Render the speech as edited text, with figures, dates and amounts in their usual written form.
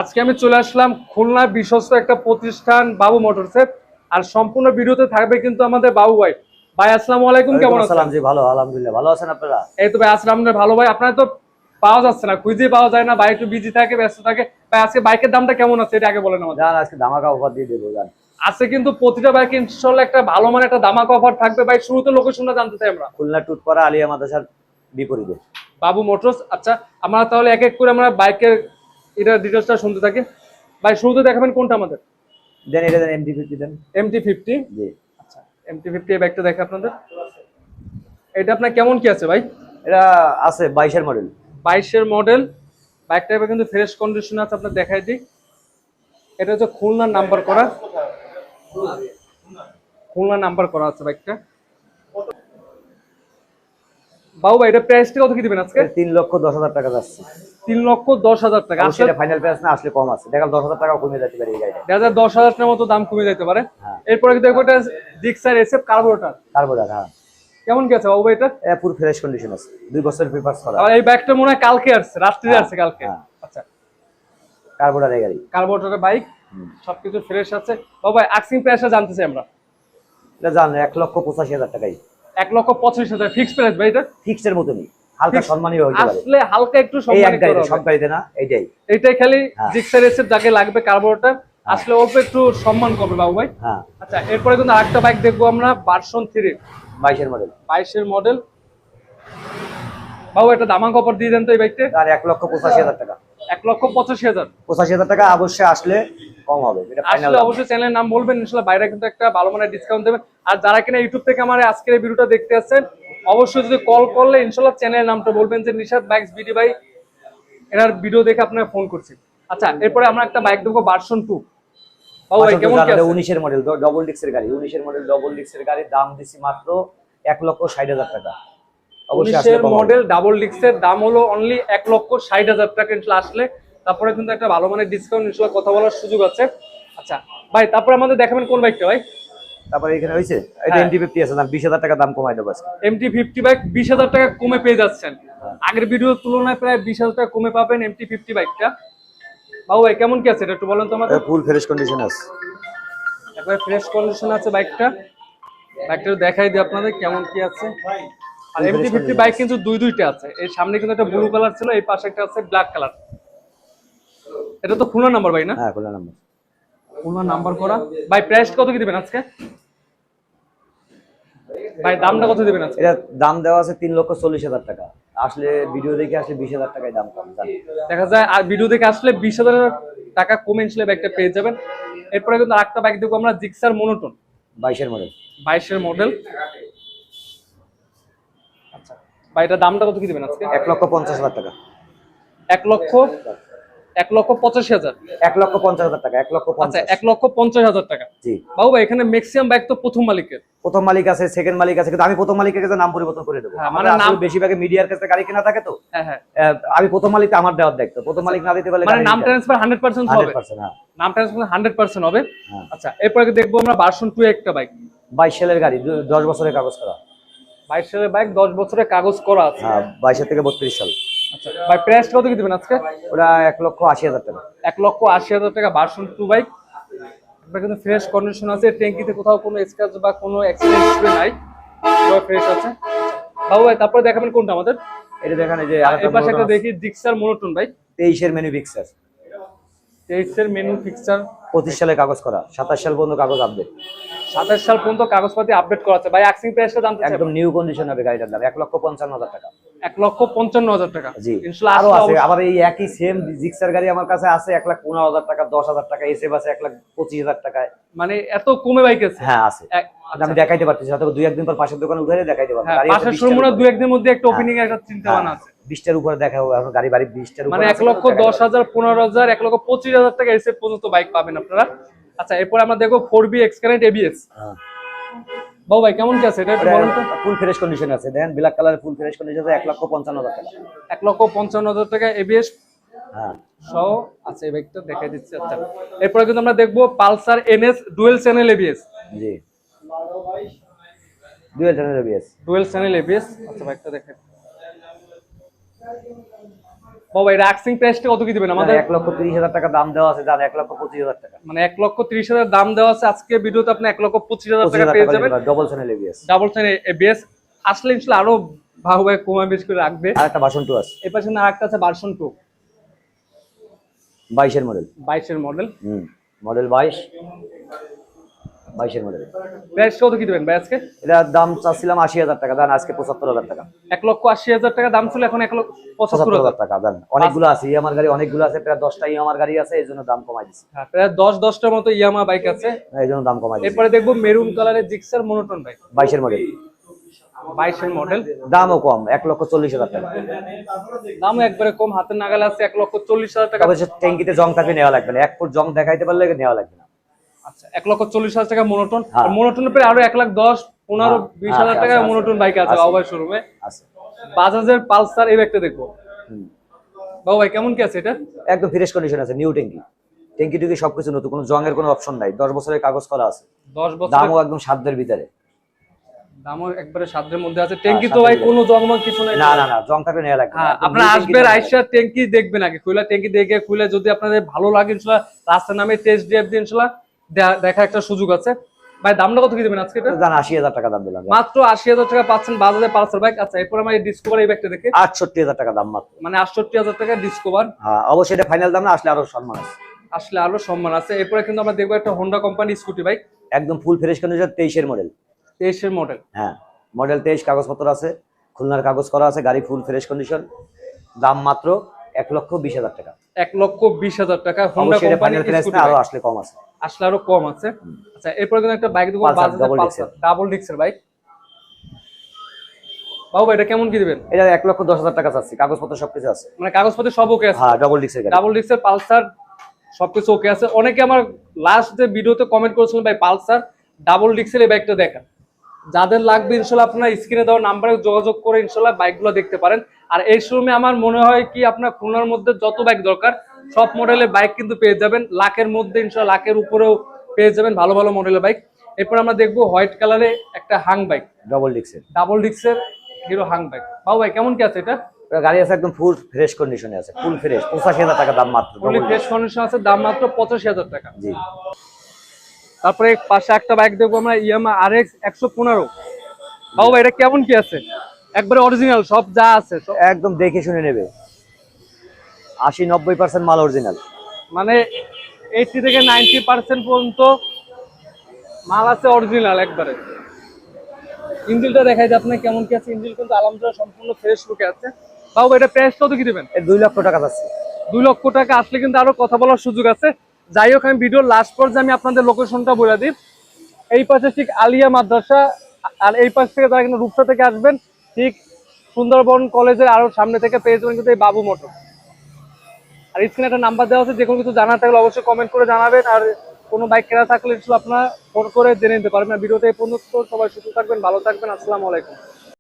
আজকে আমি চলে আসলাম খুলনা বিশ্বস্ত একটা প্রতিষ্ঠান বাবু মোটরসের। আর সম্পূর্ণ ভিডিওতে থাকবে কিন্তু আমাদের বাবু ভাই। ভাই আসসালামু আলাইকুম, কেমন আছেন? জি ভালো, আলহামদুলিল্লাহ। ভালো আছেন আপনারা? এই তো ভাই আসলাম ভালো। ভাই আপনার তো পাওয়া যাচ্ছে না, খুঁজে পাওয়া যায় না, ভাই একটু বিজি থাকে, ব্যস্ত থাকে। ভাই আজকে বাইকের দামটা কেমন আছে এটা আগে বলেন আমাদের। জান আজকে ধামাকা অফার দিয়ে দেবো জান। আছে কিন্তু প্রতিটা বাইকে ইনশাআল্লাহ একটা ভালো মানে একটা ধামাকা অফার থাকবে। ভাই শুরুতে লোকেশনটা জানতে চাই আমরা। খুলনা টুটপাড়া আলিয়া মাদ্রাসার বিপরীতে বাবু মোটরস। আচ্ছা, আমরা তাহলে এক এক করে আমরা বাইকের এটা ডিটেলসটা শুনতে থাকি। ভাই শুরুতে দেখাবেন কোনটা আমাদের? দেন এটা দেন, MT-50 দেন। MT-50। জি আচ্ছা, MT-50 এই বাইকটা দেখে আপনাদের। এটা আপনার কেমন কি আছে ভাই? এটা আছে 22 এর মডেল। 22-এর মডেল। বাইকটা এবার কিন্তু ফ্রেশ কন্ডিশন আছে, আপনার দেখাই দিই। এটা হচ্ছে খুলনা নাম্বার করা, খুলনা নাম্বার করা আছে বাইকটা। বাবু ভাই এটা প্রাইসটা কত কি দিবেন আজকে? 3,10,000 টাকা যাচ্ছে। 3,10,000 টাকা আসলে এটা ফাইনাল প্রাইস না, আসলে কম আছে। দেখা 10,000 টাকা কমে যেতে পারে এই গাড়িটা। 10,000 টাকার মতো দাম কমে যেতে পারে। হ্যাঁ। এরপরে কিন্তু দেখো এটা জিক্সার এসএফ কার্বোরেটর। কার্বোরেটর, হ্যাঁ। কেমন কি আছে বাবু ভাই এটা? পুরো ফ্রেশ কন্ডিশন আছে, 2 বছরের পেপারস করা। আর এই বাইকটা মনে হয় কালকে আসছে, রাত্রিরে আসছে কালকে। হ্যাঁ। আচ্ছা, কার্বোরেটর গাড়ি, কার্বোরেটরের বাইক, সবকিছু ফ্রেশ আছে। বাবু ভাই আস্কিং প্রাইসটা জানতে চাই আমরা। এটা জান 1,85,000 টাকাই। 1,85,000 ফিক্স প্রাইস ভাই এটা? ফিক্সের মতনই, হালকা সম্মানীয় হতে পারে। আসলে হালকা একটু এই সম্মানী একটাই করা সব হবে। গাড়িতে না, এইটাই। এটাই খালি হ্যাঁ। জিক্সার এসে যাকে লাগবে কার্বোরেটর আসলে অল্প একটু সম্মান করবে বাবু ভাই। হ্যাঁ। আচ্ছা, এরপরে কিন্তু আরেকটা বাইক দেখবো আমরা, ভার্সন 3 22 এর মডেল। 22-এর মডেল। বাবু একটা দামাক অফার দিয়ে দেন তো এই বাইকটা। আর 1,85,000 টাকা। 1,85,000। 85,000 টাকা অবশ্যই আসলে কম হবে, এটা ফাইনাল। আসলে অবশ্যই চ্যানেলের নাম বলবেন, ইনশাআল্লাহ বাইরে কিন্তু একটা ভালো মানের ডিসকাউন্ট দেবেন। আর যারা কিনা ইউটিউব থেকে আমার আজকের এই ভিডিওটা দেখতে আছেন, অবশ্যই যদি কল করলে ইনশাআল্লাহ চ্যানেলের নামটা বলবেন যে নিশাদ বাইকস বিডি ভাই এনার ভিডিও দেখে আপনাকে ফোন করছি। আচ্ছা, এরপরে আমরা একটা বাইক দেখবো ভার্সন 2। বাবু ভাই কেমন কি আছে? 19 এর মডেল, ডবল ডিক্সের গাড়ি। 19 এর মডেল ডবল ডিক্সের গাড়ি, দাম দিছি মাত্র 1,60,000 টাকা। অবশ্যই 19-এর মডেল ডাবল ডিক্সের দাম হলো অনলি 1,60,000 টাকা। ইনশাআল্লাহ আসলে তারপরে কিন্তু একটা ভালো মানের ডিসকাউন্ট ইনশাআল্লাহ কথা বলার সুযোগ আছে। আচ্ছা ভাই, তারপরে আমাদের দেখাবেন কোন বাইকটা ভাই? তারপরে এখানে হইছে এটা MT-50 আছে, দাম 20,000 টাকা দাম কমাই দেব আজকে। MT-50 বাইক 20,000 টাকা কমে পেয়ে যাচ্ছেন। আগের ভিডিওর তুলনায় প্রায় 20,000 টাকা কমে পাবেন MT-50 বাইকটা। বাবু ভাই কেমন কি আছে এটা একটু বলেন তো আমাদের। ফুল ফ্রেশ কন্ডিশন আছে, একবার ফ্রেশ কন্ডিশন আছে বাইকটা। বাইকটা দেখাই দিই আপনাদের কেমন কি আছে। আর MT-50 বাইক কিন্তু দুইটা আছে। এর সামনে কিন্তু একটা ব্লু কালার ছিল, এই পাশে একটা আছে ব্ল্যাক কালার। এটা তো খুলনা নাম্বার ভাই না? হ্যাঁ খুলনা নাম্বার। খুলনা নাম্বার করা। ভাই প্রাইস কত কি দিবেন আজকে? ভাই দামটা কত দিবেন আজকে? এটা দাম দেওয়া আছে 3,40,000 টাকা। আসলে ভিডিও দেখে আসলে 20,000 টাকায় দাম কম জান। দেখা যায় আর ভিডিও দেখে আসলে 20,000 টাকা কমে ইনশাআল্লাহ বাইকটা পেয়ে যাবেন। এরপরে কিন্তু আরেকটা বাইক দেখবো আমরা, জিক্সার মনোটন। 22 এর মডেল। 22-এর মডেল। আচ্ছা ভাই এটা দামটা কত কি দিবেন আজকে? 1,50,000 টাকা। 1,85,000। 1,50,000 টাকা, আচ্ছা 1,50,000। 1,50,000 টাকা। জি। বাবু ভাই এখানে ম্যাক্সিমাম বাইক তো প্রথম মালিকের। প্রথম মালিক আছে, সেকেন্ড মালিক আছে, কিন্তু আমি প্রথম মালিকের কাছে নাম পরিবর্তন করে দেবো। হ্যাঁ, মানে নাম বেশিরভাগ মিডিয়ার কাছে গাড়ি কেনা থাকে তো। হ্যাঁ হ্যাঁ। আমি প্রথম মালিক, আমার দেওয়ার দায়িত্ব। প্রথম মালিক না দিতে পারলে মানে নাম ট্রান্সফার 100% হবে। 100%, হ্যাঁ। নাম ট্রান্সফার 100% হবে। হ্যাঁ। আচ্ছা এরপরে দেখবো আমরা ভার্সন 2 একটা বাইক। 22 সালের গাড়ি, 10 বছরের কাগজ করা। 22 সালের বাইক, 10 বছরের কাগজ করা আছে। হ্যাঁ, 22 থেকে 32 সাল। আচ্ছা ভাই প্রাইস কত কি দিবেন আজকে? ওটা 1,80,000 টাকা। 1,80,000 টাকা ভার্সন 2 বাইক। এটা কিন্তু ফ্রেশ কন্ডিশন আছে, ট্যাঙ্কিতে কোথাও কোনো স্ক্র্যাচ বা কোনো অ্যাক্সিডেন্ট হিস্ট্রি নাই, পুরো ফ্রেশ আছে। বাবু ভাই তারপরে দেখাবেন কোনটা আমাদের? এটা দেখেন, এই যে এই পাশে একটা দেখি জিক্সার মনোটন বাইক। 23 এর মেনু ফিক্সার। 23-এর মেনু ফিক্সার। 25 সালে কাগজ করা, 27 সাল পর্যন্ত কাগজ আপডেট। 27 সাল পর্যন্ত কাগজপাতি আপডেট করা আছে। ভাই আস্কিং প্রাইসটা জানতে চাই। একদম নিউ কন্ডিশন হবে গাড়িটার দাম 1,55,000 টাকা। 1,55,000 টাকা। জি। ইনশাআল্লাহ আরো আছে, আবার এই একই সেম জিক্সার গাড়ি আমার কাছে আছে 1,15,000 টাকা, 10,000 টাকা। এসএফ আছে 1,25,000 টাকায়। মানে এত কমে বাইক আছে? হ্যাঁ আছে। আমি দেখাইতে পারতেছি, হয়তো 2-1 দিন পর পাশের দোকানে উঠাইলে দেখাইতে পারবো। হ্যাঁ, পাশের শোরুমে 2-1 দিনের মধ্যে একটা ওপেনিং এর একটা চিন্তা ভাবনা আছে। 20টার উপরে দেখাবো, এখন গাড়ি বাড়ি 20টার উপরে মানে 1,10,000, 15,000, 1,25,000 টাকা এসএফ পর্যন্ত বাইক পাবেন আপনারা। আচ্ছা এরপর আমরা দেখবো 4B এক্সকারেন্ট ABS। হ্যাঁ। বাবু ভাই কেমন কি আছে এটা একটু বলুন তো। ফুল ফ্রেশ কন্ডিশন আছে, দেখেন ব্ল্যাক কালারের ফুল ফ্রেশ কন্ডিশন আছে, 1,55,000 টাকা। 1,55,000 টাকা ABS হ্যাঁ সহ আছে এই বাইকটা, দেখাই দিচ্ছি। আচ্ছা এরপরে কিন্তু আমরা দেখবো Pulsar NS dual channel ABS। জি, dual channel ABS। Dual channel ABS। আচ্ছা বাইকটা দেখেন। বাবা এটা আক্সিং প্রাইসটা কত কি দিবেন আমাদের? 1,30,000 টাকা দাম দেওয়া আছে, জান 1,25,000 টাকা। মানে 1,30,000 দাম দেওয়া আছে, আজকে ভিডিওতে আপনি 1,25,000 টাকা পেয়ে যাবেন। Double channel ABS, double channel ABS আসলে ইনশাআল্লাহ আরো ভালো ভাবে কমা বেশ করে রাখবে। আর একটা ভার্সন 2 আছে, এই পাশে না আরেকটা আছে ভার্সন 2 22 এর মডেল। 22 এর মডেল, মডেল 22 এর মডেল। প্রাইস কত কি দিবেন ভাই আজকে? এটার দাম চাচ্ছিলাম 80,000 টাকা, জান আজকে 75,000 টাকা। 1,80,000 টাকা দাম ছিল, এখন 1,75,000 টাকা। জান অনেকগুলো আছে, ইয়ামার গাড়ি অনেকগুলো আছে, প্রায় 10টা ইয়ামার গাড়ি আছে, এই জন্য দাম কমাই দিছি। হ্যাঁ, প্রায় 10টার মতো ইয়ামা বাইক আছে, এই জন্য দাম কমাই দিছি। এরপরে দেখবো মেরুন কালারের জিক্সার মনোটন বাইক, 22 এর মডেল। 22 এর মডেল, দামও কম, 1,40,000 টাকা। দামও একবারে কম, হাতের নাগালে আছে, 1,40,000 টাকা। তবে ট্যাঙ্কিতে জং থাকলে নেওয়া লাগবে না, 1 ফুট জং দেখাইতে পারলে নেওয়া লাগবে না। আচ্ছা, 1,40,000 টাকা মনোটন। আর মনোটনের পরে আরো 1,10,000, 15,000, 20,000 টাকা মনোটন বাইক আছে আবার শোরুমে আছে। বাজাজের পালসার এই বাইকটা দেখবো। বাবু ভাই কেমন কি আছে এটা? একদম ফ্রেশ কন্ডিশন আছে, নিউ ট্যাঙ্কি, ট্যাঙ্কি টুকি সবকিছু নতুন, কোনো জং এর কোনো অপশন নাই, 10 বছরের কাগজ করা আছে, 10 বছর, দামও একদম সাধ্যের ভিতরে, দামও একবারে সাধ্যের মধ্যে আছে। ট্যাঙ্কি তো ভাই কোনো জংমং কিছু নাই? না না না, জং থাকলে নেওয়া লাগবে না। হ্যাঁ, আপনারা আসবেন, আইসা ট্যাঙ্কি দেখবেন আগে, খুলে ট্যাঙ্কি দেখে খুলে যদি আপনাদের ভালো লাগে ইনশাআল্লাহ রাস্তা নামে টেস্ট ড্রাইভ দিয়ে ইনশাআল্লাহ দেখা একটা সুযোগ আছে। ভাই দামটা কত কি দিবেন আজকে এটা? জান 80,000 টাকা দাম দিলাম, মাত্র 80,000 টাকা পাচ্ছেন বাজাজের পালসার বাইক। আচ্ছা, এরপর আমরা এই ডিসকভার এই বাইকটা দেখে 68,000 টাকা দাম মাত্র, মানে 68,000 টাকা ডিসকভার। হ্যাঁ অবশ্যই এটা ফাইনাল দাম না, আসলে আরো সম্মান আছে, আসলে আরো সম্মান আছে। এরপরে কিন্তু আমরা দেখবো একটা হোন্ডা কোম্পানি স্কুটি বাইক, একদম ফুল ফ্রেশ কন্ডিশন, 23 এর মডেল। 23 এর মডেল, হ্যাঁ মডেল 23, কাগজপত্র আছে, খুলনার কাগজ করা আছে, গাড়ি ফুল ফ্রেশ কন্ডিশন, দাম মাত্র 1,20,000 টাকা। 1,20,000 টাকা হোন্ডা অবশ্যই এটা কোম্পানি ফাইনাল প্রাইস স্কুটি না, বাইক, আরো আসলে কম আছে, আসলে আরো কম আছে। আচ্ছা, এরপর কিন্তু একটা বাইক দেখবো পালসার, বাজাজের পালসার ডাবল ডিক্সের বাইক। বাবু ভাই এটা কেমন কি দিবেন? এটা 1,10,000 টাকা চাচ্ছি, কাগজপত্র সবকিছু আছে, মানে কাগজপত্র সব ওকে আছে? হ্যাঁ ডাবল ডিক্সের গাড়ি, ডাবল ডিক্সের পালসার সবকিছু ওকে আছে। অনেকে আমার লাস্ট যে ভিডিওতে কমেন্ট করেছিলেন ভাই পালসার ডাবল ডিক্সের এই বাইকটা দেখান, যাদের লাগবে ইনশাআল্লাহ আপনারা স্ক্রিনে দেওয়া নাম্বারে যোগাযোগ করে ইনশাআল্লাহ বাইকগুলো দেখতে পারেন। আর এই শোরুমে আমার মনে হয় কি আপনার খুলনার মধ্যে যত বাইক দরকার সব মডেলের বাইক কিন্তু পেয়ে যাবেন, লাখের মধ্যে ইনশাআল্লাহ লাখের উপরেও পেয়ে যাবেন ভালো ভালো মডেলের বাইক। এরপর আমরা দেখবো হোয়াইট কালারে একটা হাং বাইক, ডাবল ডিক্সের হিরো হাং বাইক। বাবু ভাই কেমন কি আছে এটা? গাড়ি আছে একদম ফুল ফ্রেশ কন্ডিশনে আছে, ফুল ফ্রেশ, 85,000 টাকা দাম মাত্র, ফুলি ফ্রেশ কন্ডিশন আছে, দাম মাত্র 85,000 টাকা। জি। তারপরে পাশে একটা বাইক দেখবো আমরা ইয়ামা RX 115। বাবু ভাই এটা কেমন কি আছে? একবারে অরিজিনাল সব যা আছে একদম দেখে শুনে নেবে, 80-90% মাল অরিজিনাল, মানে 80 থেকে 90% পর্যন্ত মাল আছে অরিজিনাল একবারে। ইঞ্জিনটা দেখাই যে আপনি কেমন কি আছে, ইঞ্জিন কিন্তু আলহামদুলিল্লাহ সম্পূর্ণ ফ্রেশ লুকে আছে। বাবু এটা প্রাইস কত কি দিবেন? 2 লক্ষ টাকা আছে। 2 লক্ষ টাকা আসলে কিন্তু আরো কথা বলার সুযোগ আছে। যাই হোক, আমি ভিডিওর লাস্ট পর্যায়ে আমি আপনাদের লোকেশনটা বলে দিই। এই পাশে ঠিক আলিয়া মাদ্রাসা, আর এই পাশ থেকে যারা কিন্তু রূপসা থেকে আসবেন ঠিক সুন্দরবন কলেজের আরো সামনে থেকে পেয়ে যাবেন কিন্তু এই বাবু মোটর। আর স্ক্রিনে একটা নাম্বার দেওয়া আছে, যে কোনো কিছু জানার থাকলে অবশ্যই কমেন্ট করে জানাবেন। আর কোনো বাইক কেনা থাকলে আপনারা ফোন করে জেনে নিতে পারবেন। ভিডিওতে এই পর্যন্ত, সবাই সুস্থ থাকবেন, ভালো থাকবেন, আসসালামু আলাইকুম।